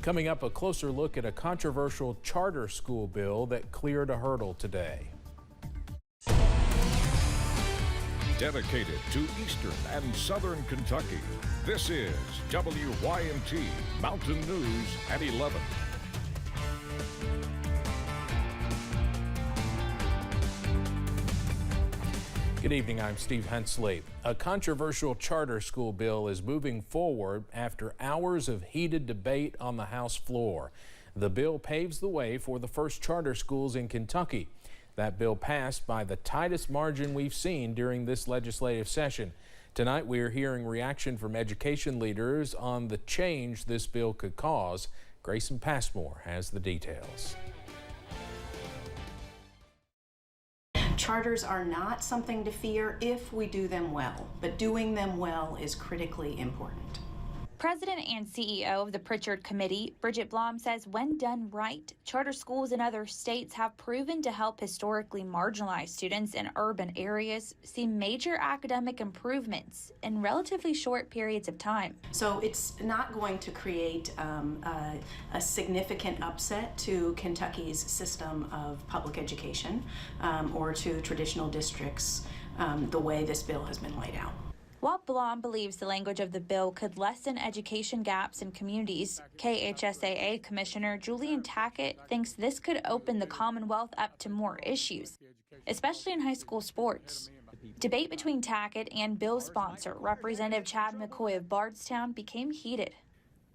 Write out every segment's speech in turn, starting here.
Coming up, a closer look at a controversial charter school bill that cleared a hurdle today. Dedicated to Eastern and Southern Kentucky, this is WYMT Mountain News at 11. Good evening, I'm Steve Hensley. A controversial charter school bill is moving forward after hours of heated debate on the House floor. The bill paves the way for the first charter schools in Kentucky. That bill passed by the tightest margin we've seen during this legislative session. Tonight we are hearing reaction from education leaders on the change this bill could cause. Grayson Passmore has the details. Charters are not something to fear if we do them well, but doing them well is critically important. President and CEO of the Pritchard Committee, Bridget Blom, says when done right, charter schools in other states have proven to help historically marginalized students in urban areas see major academic improvements in relatively short periods of time. So it's not going to create a significant upset to Kentucky's system of public education or to traditional districts the way this bill has been laid out. While Blom believes the language of the bill could lessen education gaps in communities, KHSAA Commissioner Julian Tackett thinks this could open the Commonwealth up to more issues, especially in high school sports. Debate between Tackett and bill sponsor, Representative Chad McCoy of Bardstown, became heated.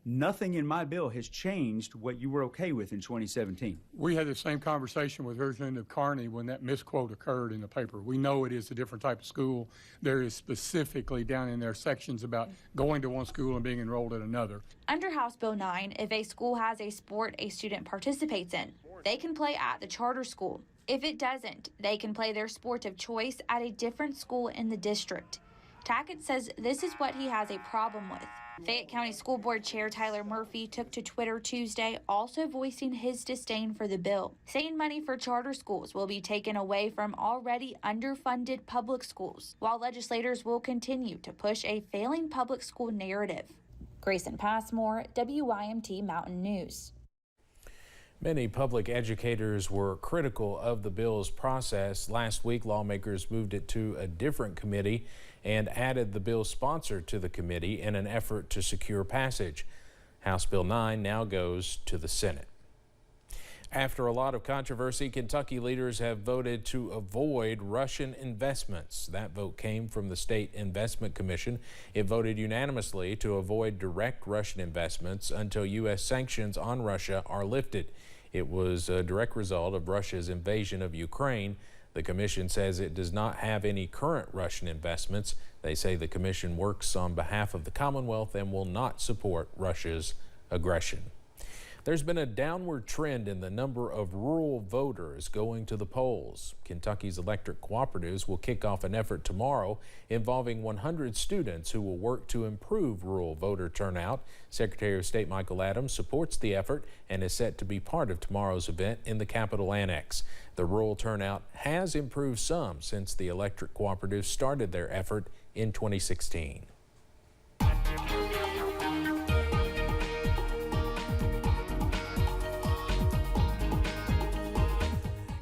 Nothing in my bill has changed what you were okay with in 2017. We had the same conversation with Representative Carney when that misquote occurred in the paper. We know it is a different type of school. There is specifically down in there sections about going to one school and being enrolled at another. Under House Bill 9, if a school has a sport a student participates in, they can play at the charter school. If it doesn't, they can play their sport of choice at a different school in the district. Tackett says this is what he has a problem with. Fayette County School Board Chair Tyler Murphy took to Twitter Tuesday, also voicing his disdain for the bill, saying money for charter schools will be taken away from already underfunded public schools, while legislators will continue to push a failing public school narrative. Grayson Passmore, WYMT Mountain News. Many public educators were critical of the bill's process. Last week, lawmakers moved it to a different committee and added the bill's sponsor to the committee in an effort to secure passage. House Bill 9 now goes to the Senate. After a lot of controversy, Kentucky leaders have voted to avoid Russian investments. That vote came from the State Investment Commission. It voted unanimously to avoid direct Russian investments until U.S. sanctions on Russia are lifted. It was a direct result of Russia's invasion of Ukraine. The commission says it does not have any current Russian investments. They say the commission works on behalf of the Commonwealth and will not support Russia's aggression. There's been a downward trend in the number of rural voters going to the polls. Kentucky's electric cooperatives will kick off an effort tomorrow involving 100 students who will work to improve rural voter turnout. Secretary of State Michael Adams supports the effort and is set to be part of tomorrow's event in the Capitol Annex. The rural turnout has improved some since the electric cooperatives started their effort in 2016.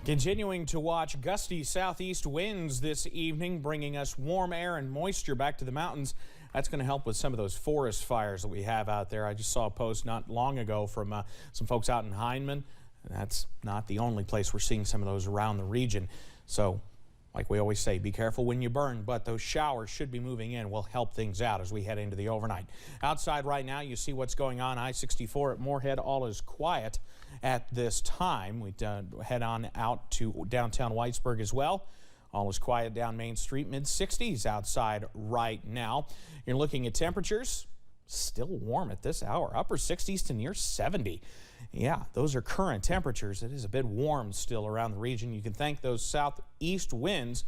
Continuing to watch gusty southeast winds this evening, bringing us warm air and moisture back to the mountains. That's going to help with some of those forest fires that we have out there. I just saw a post not long ago from some folks out in Hindman. That's not the only place we're seeing some of those around the region. So, like we always say, be careful when you burn, but those showers should be moving in, will help things out as we head into the overnight. Outside right now, you see what's going on. I-64 at Moorhead, all is quiet at this time. We head on out to downtown Whitesburg as well. All is quiet down Main Street, mid-60s outside right now. You're looking at temperatures, still warm at this hour, upper 60s to near 70. Yeah, those are current temperatures. It is a bit warm still around the region. You can thank those southeast winds,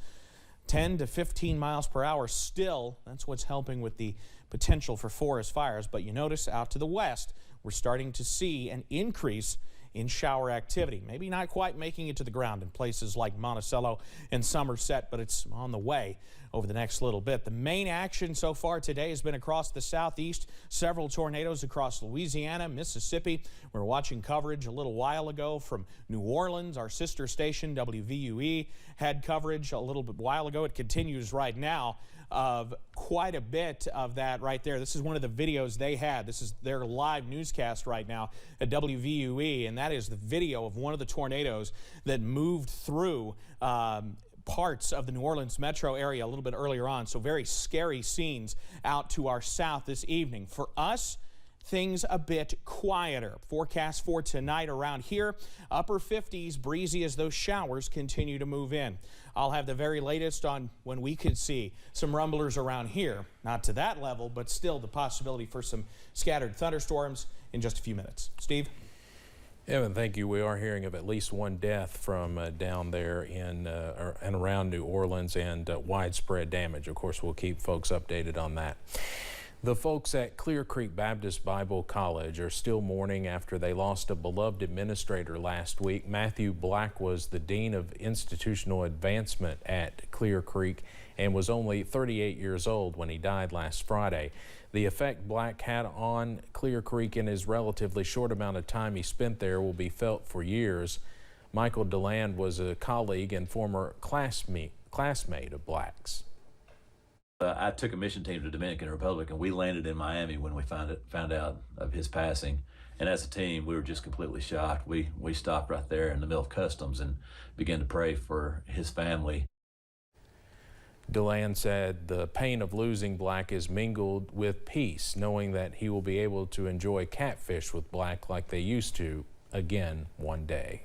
10 to 15 miles per hour still. That's what's helping with the potential for forest fires. But you notice out to the west, we're starting to see an increase in shower activity. Maybe not quite making it to the ground in places like Monticello and Somerset, but it's on the way over the next little bit. The main action so far today has been across the southeast. Several tornadoes across Louisiana, Mississippi. We were watching coverage a little while ago from New Orleans. Our sister station, WVUE, had coverage a little bit while ago. It continues right now of quite a bit of that right there. This is one of the videos they had. This is their live newscast right now at WVUE, and that is the video of one of the tornadoes that moved through parts of the New Orleans metro area a little bit earlier on. So very scary scenes out to our south this evening. For us, things a bit quieter. Forecast for tonight around here, upper 50s, breezy as those showers continue to move in. I'll have the very latest on when we could see some rumblers around here. Not to that level, but still the possibility for some scattered thunderstorms in just a few minutes. Steve? Evan, thank you. We are hearing of at least one death from down there in and around New Orleans, and widespread damage. Of course, we'll keep folks updated on that. The folks at Clear Creek Baptist Bible College are still mourning after they lost a beloved administrator last week. Matthew Black was the Dean of Institutional Advancement at Clear Creek and was only 38 years old when he died last Friday. The effect Black had on Clear Creek in his relatively short amount of time he spent there will be felt for years. Michael DeLand was a colleague and former classmate of Black's. I took a mission team to Dominican Republic, and we landed in Miami when we found out of his passing. And as a team, we were just completely shocked. We stopped right there in the middle of customs and began to pray for his family. DeLand said the pain of losing Black is mingled with peace, knowing that he will be able to enjoy catfish with Black like they used to again one day.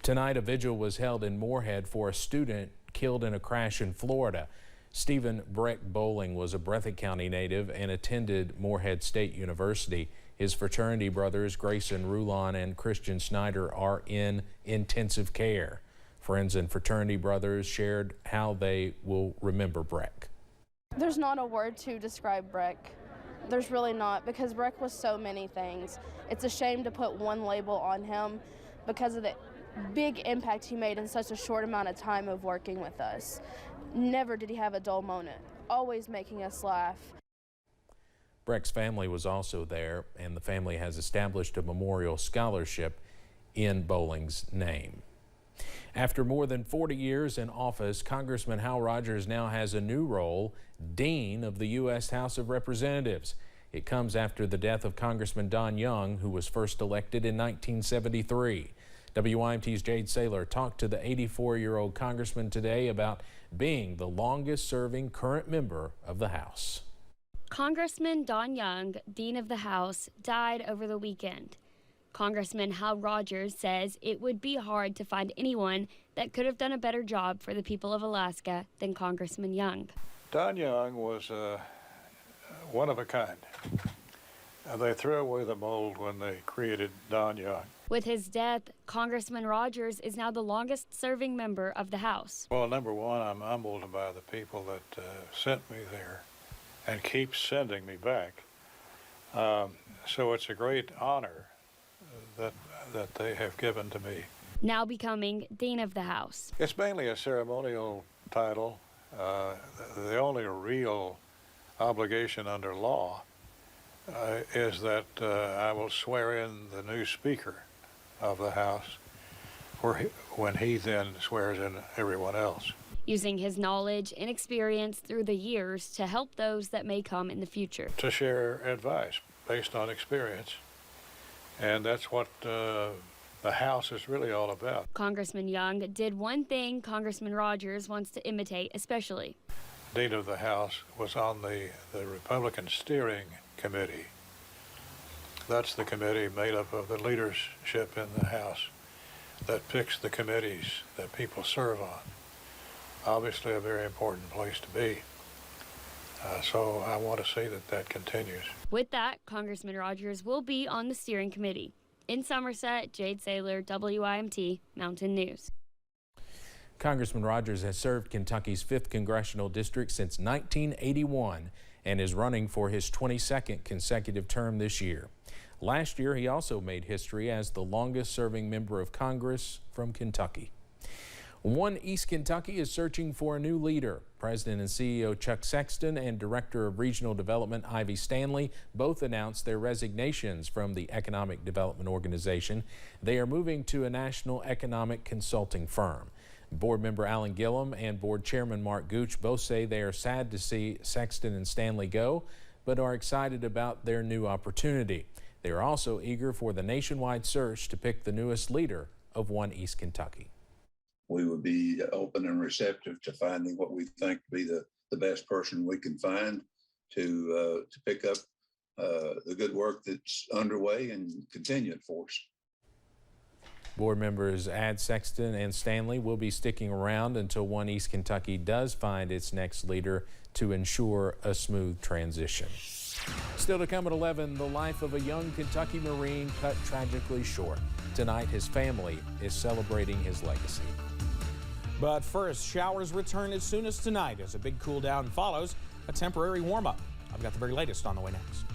Tonight, a vigil was held in Moorhead for a student killed in a crash in Florida. Stephen Breck Bowling was a Breathitt County native and attended Moorhead State University. His fraternity brothers, Grayson Rulon and Christian Snyder, are in intensive care. Friends and fraternity brothers shared how they will remember Breck. There's not a word to describe Breck. There's really not, because Breck was so many things. It's a shame to put one label on him because of the big impact he made in such a short amount of time of working with us. Never did he have a dull moment, always making us laugh. Breck's family was also there, and the family has established a memorial scholarship in Bowling's name. After more than 40 years in office, Congressman Hal Rogers now has a new role, Dean of the U.S. House of Representatives. It comes after the death of Congressman Don Young, who was first elected in 1973. WYMT's Jade Saylor talked to the 84-year-old congressman today about being the longest-serving current member of the House. Congressman Don Young, Dean of the House, died over the weekend. Congressman Hal Rogers says it would be hard to find anyone that could have done a better job for the people of Alaska than Congressman Young. Don Young was one of a kind. They threw away the mold when they created Don Young. With his death, Congressman Rogers is now the longest-serving member of the House. Well, number one, I'm humbled by the people that sent me there and keep sending me back. So it's a great honor that they have given to me. Now becoming Dean of the House. It's mainly a ceremonial title. The only real obligation under law is that I will swear in the new Speaker of the House when he then swears in everyone else. Using his knowledge and experience through the years to help those that may come in the future. To share advice based on experience. And that's what the House is really all about. Congressman Young did one thing Congressman Rogers wants to imitate especially. Dean of the House was on the Republican Steering Committee. That's the committee made up of the leadership in the House that picks the committees that people serve on. Obviously a very important place to be. So I want to see that continues. With that, Congressman Rogers will be on the steering committee. In Somerset, Jade Saylor, WIMT Mountain News. Congressman Rogers has served Kentucky's 5th congressional district since 1981 and is running for his 22nd consecutive term this year. Last year, he also made history as the longest-serving member of Congress from Kentucky. One East Kentucky is searching for a new leader. President and CEO Chuck Sexton and Director of Regional Development Ivy Stanley both announced their resignations from the Economic Development Organization. They are moving to a national economic consulting firm. Board member Alan Gillum and Board Chairman Mark Gooch both say they are sad to see Sexton and Stanley go, but are excited about their new opportunity. They are also eager for the nationwide search to pick the newest leader of One East Kentucky. We would be open and receptive to finding what we think to be the best person we can find to pick up the good work that's underway and continue it for us. Board members add Sexton and Stanley will be sticking around until One East Kentucky does find its next leader to ensure a smooth transition. Still to come at 11, the life of a young Kentucky Marine cut tragically short. Tonight, his family is celebrating his legacy. But first, showers return as soon as tonight as a big cool down follows a temporary warm-up. I've got the very latest on the way next.